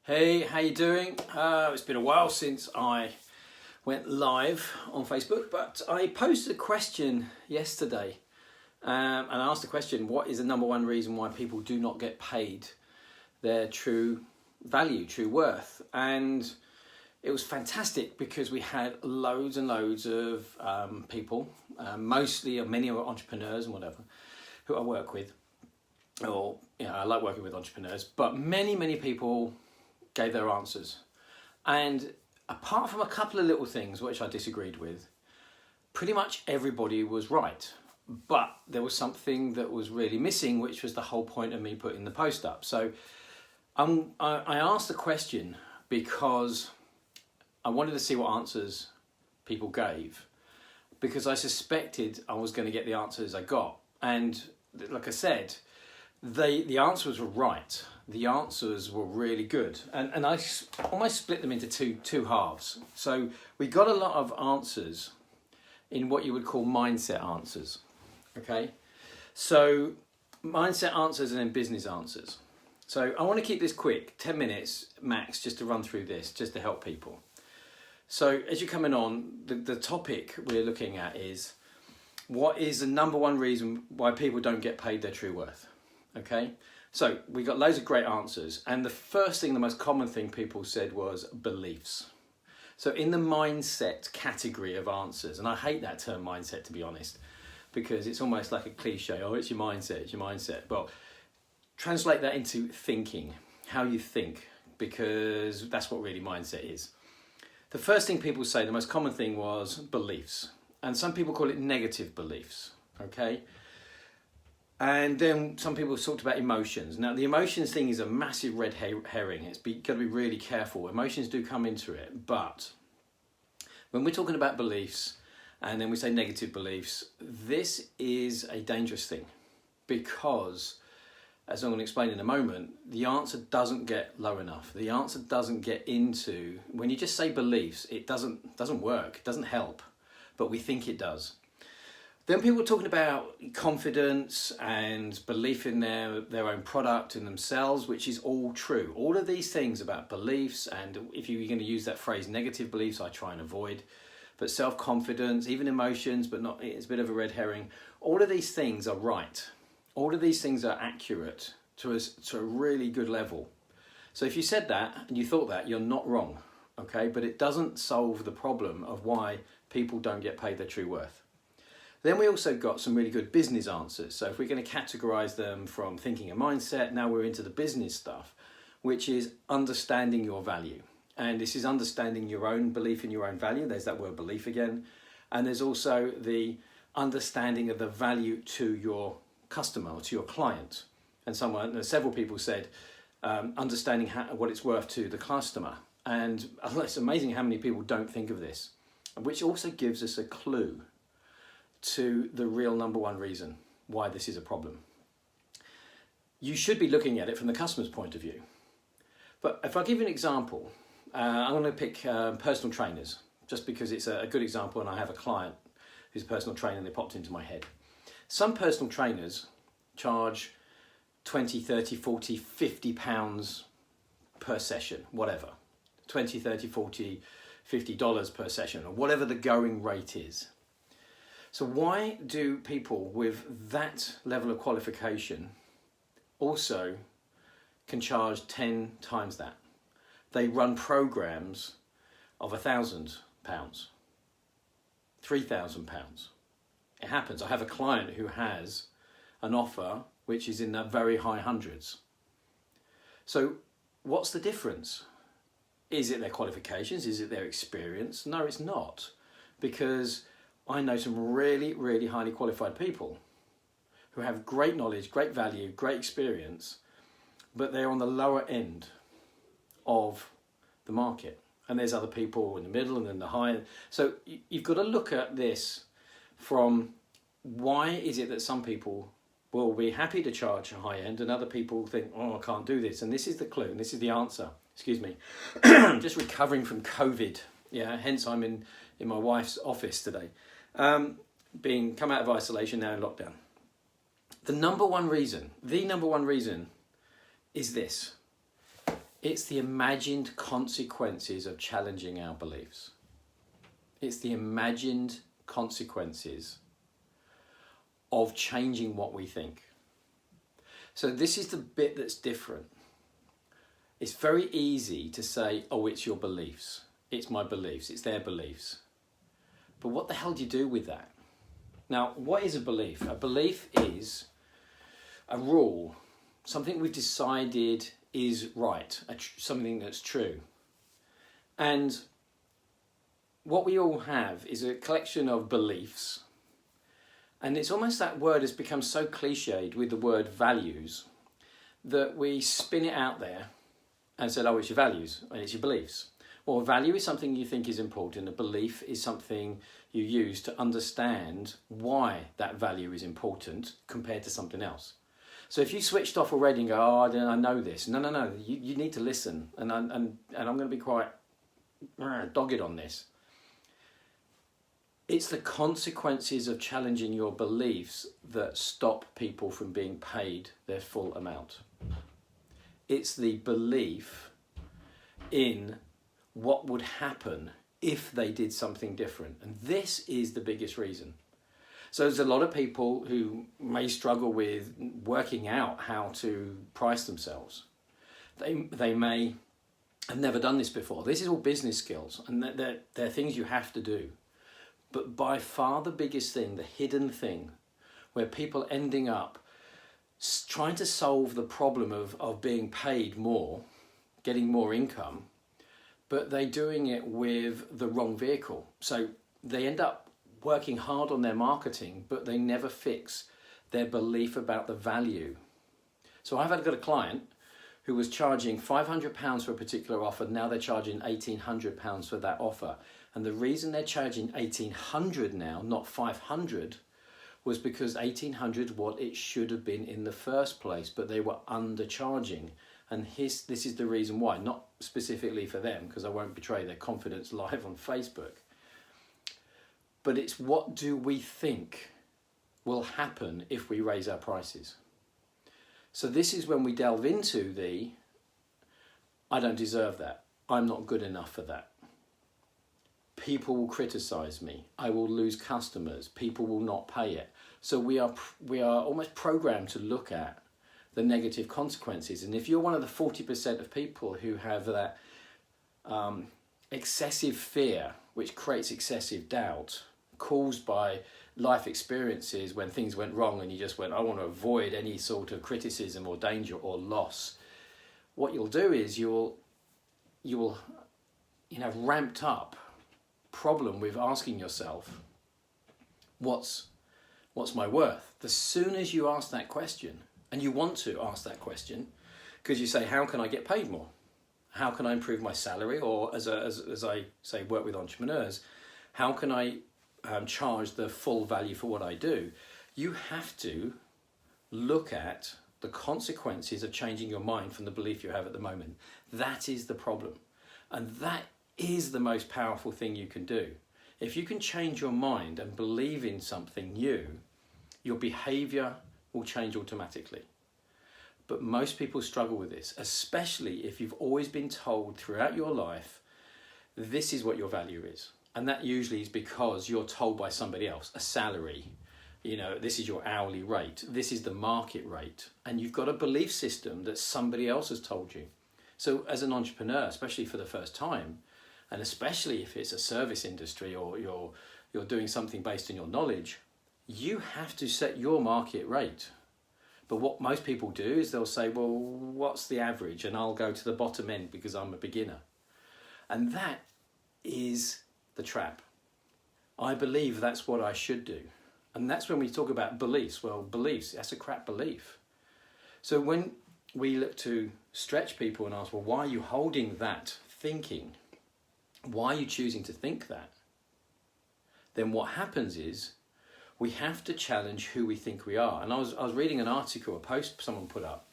Hey, how you doing? It's been a while since I went live on Facebook, but I posted a question yesterday and I asked the question, what is the number one reason why people do not get paid their true value, true worth? And it was fantastic because we had loads and loads of people, many are entrepreneurs and whatever, who I work with, or I like working with entrepreneurs, but many people gave their answers. And apart from a couple of little things which I disagreed with, pretty much everybody was right. But there was something that was really missing, which was the whole point of me putting the post up. So I asked the question because I wanted to see what answers people gave, because I suspected I was going to get the answers I got. And like I said, the answers were right. The answers were really good. And I almost split them into two halves. So we got a lot of answers in what you would call mindset answers. Okay? So mindset answers and then business answers. So I want to keep this quick, 10 minutes max, just to run through this, just to help people. So as you're coming on, the topic we're looking at is, what is the number one reason why people don't get paid their true worth? Okay, so we got loads of great answers, and the first thing, the most common thing people said was beliefs. So in the mindset category of answers, and I hate that term mindset, to be honest, because it's almost like a cliche. Oh, it's your mindset, it's your mindset. Well, translate that into thinking, how you think, because that's what really mindset is. The first thing people say, the most common thing, was beliefs, and some people call it negative beliefs. Okay. And then some people talked about emotions. Now, the emotions thing is a massive red herring. It's got to be really careful. Emotions do come into it. But when we're talking about beliefs and then we say negative beliefs, this is a dangerous thing, because, as I'm going to explain in a moment, the answer doesn't get low enough. The answer doesn't get into, when you just say beliefs, it doesn't work. It doesn't help, but we think it does. Then people were talking about confidence and belief in their own product and themselves, which is all true. All of these things about beliefs, and if you're going to use that phrase, negative beliefs, I try and avoid. But self-confidence, even emotions, but not, it's a bit of a red herring. All of these things are right. All of these things are accurate to a really good level. So if you said that and you thought that, you're not wrong, okay? But it doesn't solve the problem of why people don't get paid their true worth. Then we also got some really good business answers. So if we're going to categorize them from thinking and mindset, now we're into the business stuff, which is understanding your value. And this is understanding your own belief in your own value. There's that word belief again. And there's also the understanding of the value to your customer or to your client. And several people said understanding what it's worth to the customer. And it's amazing how many people don't think of this, which also gives us a clue to the real number one reason why this is a problem. You should be looking at it from the customer's point of view. But if I give you an example, I'm going to pick personal trainers, just because it's a good example, and I have a client who's a personal trainer and they popped into my head. Some personal trainers charge 20, 30, 40, 50 pounds per session, whatever. 20, 30, 40, $50 per session, or whatever the going rate is. So why do people with that level of qualification also can charge 10 times that? They run programs of £1,000, £3,000. It happens. I have a client who has an offer which is in the very high hundreds. So what's the difference? Is it their qualifications? Is it their experience? No, it's not, because I know some really highly qualified people who have great knowledge, great value, great experience, but they're on the lower end of the market. And there's other people in the middle and then the higher. So you've got to look at this from, why is it that some people will be happy to charge a high end and other people think, oh, I can't do this. And this is the clue, and this is the answer. Excuse me. I'm just recovering from COVID. Yeah, hence I'm in my wife's office today. Being come out of isolation, now in lockdown. The number one reason is this. It's the imagined consequences of challenging our beliefs. It's the imagined consequences of changing what we think. So this is the bit that's different. It's very easy to say, oh, it's your beliefs. It's my beliefs. It's their beliefs. But what the hell do you do with that? Now, what is a belief? A belief is a rule, something we've decided is right, something that's true. And what we all have is a collection of beliefs. And it's almost that word has become so cliched with the word values that we spin it out there and said, oh, it's your values and it's your beliefs. Well, a value is something you think is important. A belief is something you use to understand why that value is important compared to something else. So if you switched off already and go, oh, I know this. No. You need to listen. And I'm going to be quite dogged on this. It's the consequences of challenging your beliefs that stop people from being paid their full amount. It's the belief in what would happen if they did something different. And this is the biggest reason. So there's a lot of people who may struggle with working out how to price themselves. They may have never done this before. This is all business skills, and they're things you have to do. But by far the biggest thing, the hidden thing, where people ending up trying to solve the problem of being paid more, getting more income, but they're doing it with the wrong vehicle. So they end up working hard on their marketing, but they never fix their belief about the value. So I've got a client who was charging £500 for a particular offer. Now they're charging £1,800 for that offer. And the reason they're charging £1,800 now, not £500, was because £1,800 what it should have been in the first place, but they were undercharging. And this is the reason why, not specifically for them, because I won't betray their confidence live on Facebook. But it's what do we think will happen if we raise our prices? So this is when we delve into I don't deserve that. I'm not good enough for that. People will criticize me. I will lose customers. People will not pay it. So we are almost programmed to look at the negative consequences. And if you're one of the 40% of people who have that excessive fear, which creates excessive doubt, caused by life experiences when things went wrong and you just went, I want to avoid any sort of criticism or danger or loss, what you'll do is you will ramped up problem with asking yourself, what's my worth? The soon as you ask that question, and you want to ask that question, because you say, how can I get paid more? How can I improve my salary? Or as I say, work with entrepreneurs, how can I charge the full value for what I do? You have to look at the consequences of changing your mind from the belief you have at the moment. That is the problem. And that is the most powerful thing you can do. If you can change your mind and believe in something new, your behavior will change automatically. But most people struggle with this, especially if you've always been told throughout your life, this is what your value is. And that usually is because you're told by somebody else, a salary, this is your hourly rate, this is the market rate. And you've got a belief system that somebody else has told you. So as an entrepreneur, especially for the first time, and especially if it's a service industry or you're doing something based on your knowledge, you have to set your market rate. But what most people do is they'll say, well, what's the average? And I'll go to the bottom end because I'm a beginner. And that is the trap. I believe that's what I should do. And that's when we talk about beliefs. Well, beliefs, that's a crap belief. So when we look to stretch people and ask, well, why are you holding that thinking? Why are you choosing to think that? Then what happens is we have to challenge who we think we are. And I was reading an article, a post someone put up,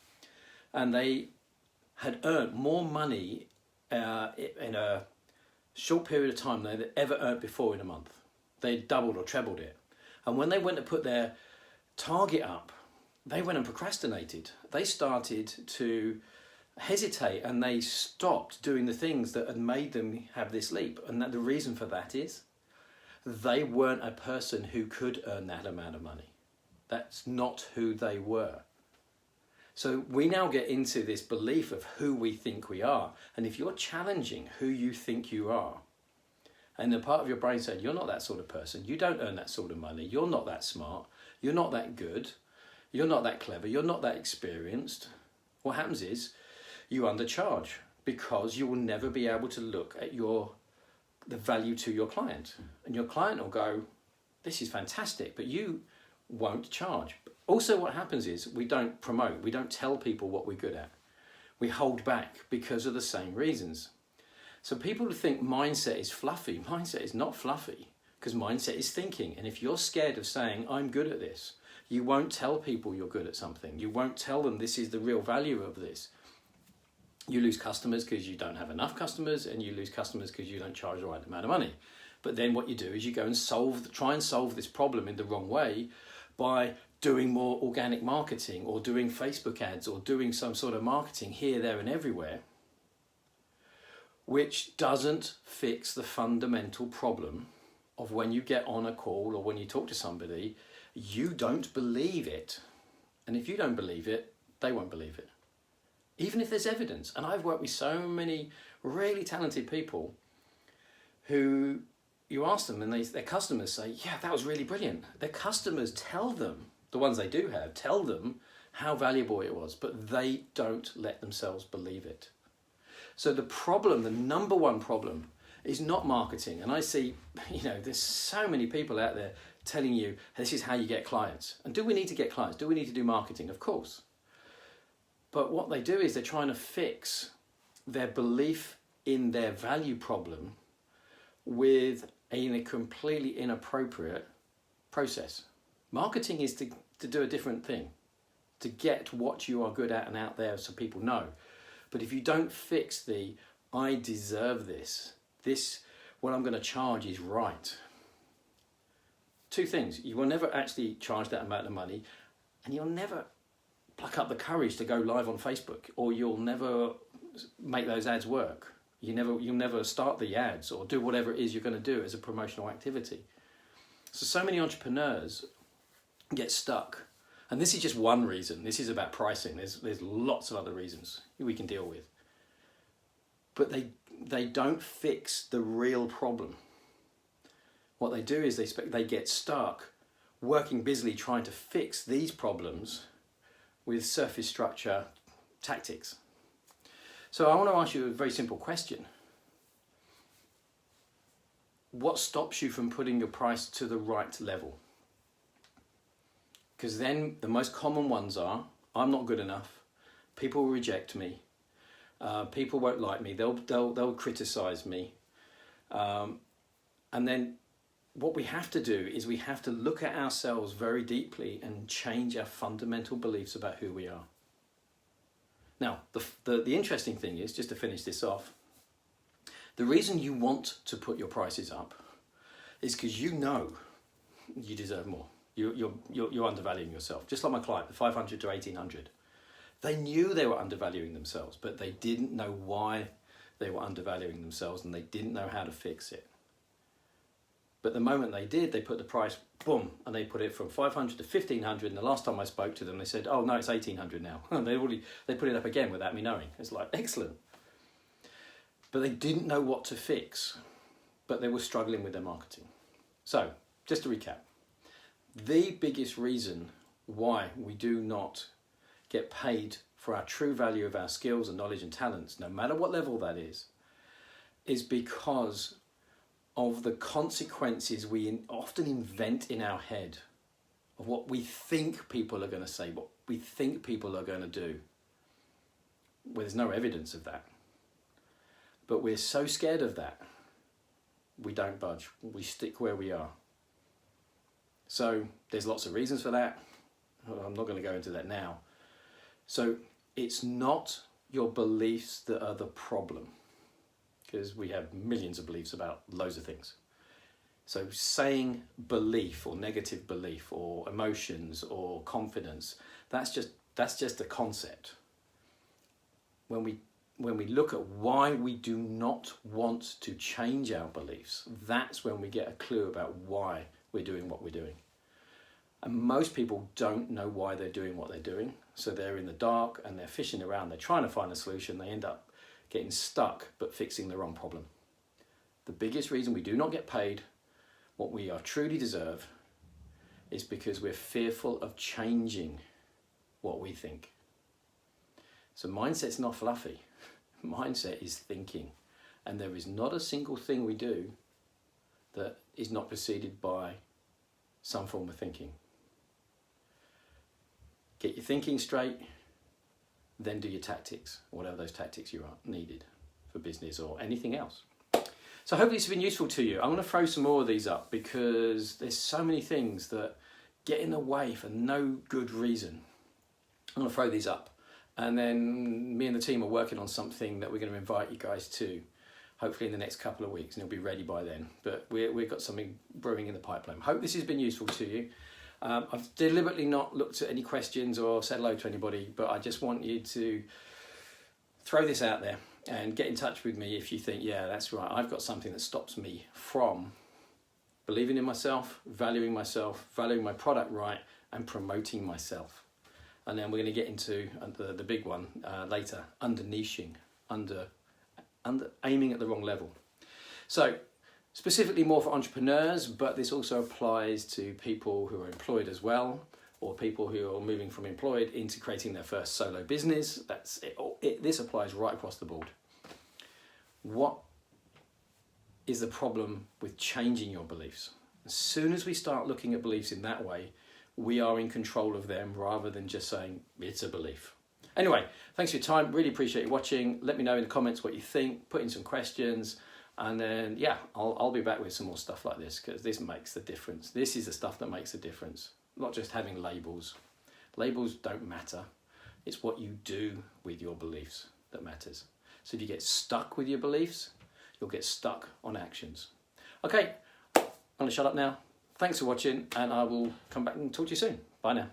and they had earned more money in a short period of time than they'd ever earned before in a month. They doubled or trebled it. And when they went to put their target up, they went and procrastinated. They started to hesitate and they stopped doing the things that had made them have this leap. And that the reason for that is they weren't a person who could earn that amount of money. That's not who they were. So we now get into this belief of who we think we are. And if you're challenging who you think you are, and the part of your brain said, you're not that sort of person, you don't earn that sort of money, you're not that smart, you're not that good, you're not that clever, you're not that experienced, what happens is you undercharge because you will never be able to look at the value to your client. And your client will go, this is fantastic, but you won't charge. Also what happens is we don't promote, we don't tell people what we're good at. We hold back because of the same reasons. So people who think mindset is fluffy, mindset is not fluffy, because mindset is thinking. And if you're scared of saying, I'm good at this, you won't tell people you're good at something. You won't tell them this is the real value of this. You lose customers because you don't have enough customers, and you lose customers because you don't charge the right amount of money. But then what you do is you go and try and solve this problem in the wrong way by doing more organic marketing or doing Facebook ads or doing some sort of marketing here, there and everywhere, which doesn't fix the fundamental problem of when you get on a call or when you talk to somebody, you don't believe it. And if you don't believe it, they won't believe it. Even if there's evidence. And I've worked with so many really talented people who you ask them and their customers say, yeah, that was really brilliant. Their customers tell them, the ones they do have, tell them how valuable it was, but they don't let themselves believe it. So the problem, the number one problem, is not marketing. And I see, there's so many people out there telling you this is how you get clients. And do we need to get clients? Do we need to do marketing? Of course. But what they do is they're trying to fix their belief in their value problem with a completely inappropriate process. Marketing is to do a different thing, to get what you are good at and out there so people know. But if you don't fix I deserve this, what I'm going to charge is right. Two things, you will never actually charge that amount of money, and you'll never pluck up the courage to go live on Facebook, or you'll never make those ads work. You'll never start the ads or do whatever it is you're going to do as a promotional activity. So many entrepreneurs get stuck. And this is just one reason. This is about pricing. There's lots of other reasons we can deal with. But they don't fix the real problem. What they do is they get stuck working busily trying to fix these problems with surface structure tactics. So I want to ask you a very simple question. What stops you from putting your price to the right level? Because then the most common ones are, I'm not good enough, people will reject me, people won't like me, they'll criticize me. And then what we have to do is we have to look at ourselves very deeply and change our fundamental beliefs about who we are. Now, the interesting thing is, just to finish this off, the reason you want to put your prices up is because you know you deserve more. You're undervaluing yourself. Just like my client, the 500 to 1800. They knew they were undervaluing themselves, but they didn't know why they were undervaluing themselves, and they didn't know how to fix it. But the moment they did, they put the price, boom, and they put it from 500 to 1500. And the last time I spoke to them, they said, oh no, it's 1800 now. And they put it up again without me knowing. It's like, excellent. But they didn't know what to fix, but they were struggling with their marketing. So just to recap, the biggest reason why we do not get paid for our true value of our skills and knowledge and talents, no matter what level that is because of the consequences we often invent in our head of what we think people are going to say, what we think people are going to do, where there's no evidence of that. But we're so scared of that, we don't budge, we stick where we are. So there's lots of reasons for that. I'm not going to go into that now. So it's not your beliefs that are the problem, because we have millions of beliefs about loads of things. So saying belief or negative belief or emotions or confidence, that's just a concept. when we look at why we do not want to change our beliefs, that's when we get a clue about why we're doing what we're doing. And most people don't know why they're doing what they're doing. So they're in the dark and they're fishing around. They're trying to find a solution. They end up getting stuck, but fixing the wrong problem. The biggest reason we do not get paid what we are truly deserve is because we're fearful of changing what we think. So mindset's not fluffy. Mindset is thinking. And there is not a single thing we do that is not preceded by some form of thinking. Get your thinking straight, then do your tactics, whatever those tactics you are needed for business or anything else. So hopefully this has been useful to you. I'm going to throw some more of these up because there's so many things that get in the way for no good reason. I'm going to throw these up. And then me and the team are working on something that we're going to invite you guys to, hopefully in the next couple of weeks, and it'll be ready by then. But we've got something brewing in the pipeline. Hope this has been useful to you. I've deliberately not looked at any questions or said hello to anybody, but I just want you to throw this out there and get in touch with me if you think, yeah, that's right, I've got something that stops me from believing in myself, valuing my product right, and promoting myself. And then we're going to get into the big one later, under niching, under aiming at the wrong level. So specifically more for entrepreneurs, but this also applies to people who are employed as well, or people who are moving from employed into creating their first solo business. That's it. This applies right across the board. What is the problem with changing your beliefs? As soon as we start looking at beliefs in that way, we are in control of them rather than just saying it's a belief. Anyway, thanks for your time. Really appreciate you watching. Let me know in the comments what you think. Put in some questions. And then, yeah, I'll be back with some more stuff like this because this makes the difference. This is the stuff that makes a difference. Not just having labels. Labels don't matter. It's what you do with your beliefs that matters. So if you get stuck with your beliefs, you'll get stuck on actions. Okay, I'm going to shut up now. Thanks for watching, and I will come back and talk to you soon. Bye now.